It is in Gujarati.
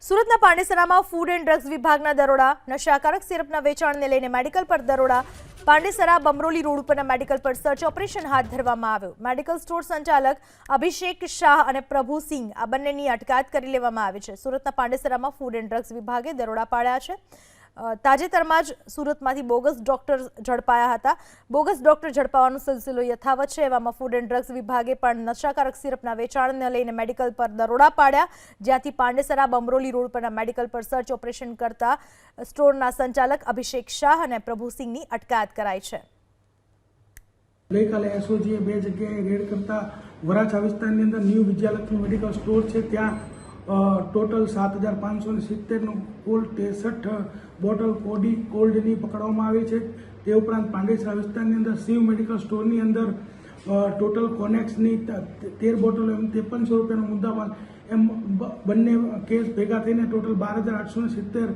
સુરતના પાંડેસરામાં ફૂડ એન્ડ ડ્રગ્સ વિભાગના દરોડા, નશાકારક સિરપના વેચાણને લઈને મેડિકલ પર દરોડા, પાંડેસરા બમરોલી રોડ ઉપરના મેડિકલ પર સર્ચ ઓપરેશન હાથ ધરવામાં આવ્યું। મેડિકલ સ્ટોર સંચાલક અભિષેક શાહ અને પ્રભુ સિંહ આ બંનેની અટકાયત કરી લેવામાં આવી છે। સુરતના પાંડેસરામાં ફૂડ એન્ડ ડ્રગ્સ વિભાગે દરોડા પાડ્યા છે। તાજેતરમાં જ સુરતમાંથી બોગસ ડોક્ટર ઝડપાયા હતા। બોગસ ડોક્ટર ઝડપાવાનો સિલસિલો યથાવત છે। એવામાં ફૂડ એન્ડ ડ્રગ્સ વિભાગે પણ નશાકારક સિરપના વેચાણને લઈને મેડિકલ પર દરોડા પાડ્યા, જ્યાંથી પાંડેસરા બમરોલી રોડ પરના મેડિકલ પર સર્ચ ઓપરેશન કરતા સ્ટોરના સંચાલક અભિષેક શાહ અને પ્રભુ સિંહની અટકાયત કરાઈ છે। ગઈકાલે એસઓજીએ બે જગ્યાએ રેડ કરતા વરાછા વિસ્તારની અંદર ન્યૂ વિદ્યાલક્ષ્મી મેડિકલ સ્ટોર છે, ત્યાં ટોટલ 7,570નું કુલ 63 બોટલ કોલ્ડની પકડવામાં આવી છે। તે ઉપરાંત પાંડેસરા વિસ્તારની અંદર શિવ મેડિકલ સ્ટોરની અંદર ટોટલ કોનેક્સની 13 બોટલો એમ 5300 રૂપિયાનો મુદ્દામાલ એમ બંને કેસ ભેગા થઈને ટોટલ 12,870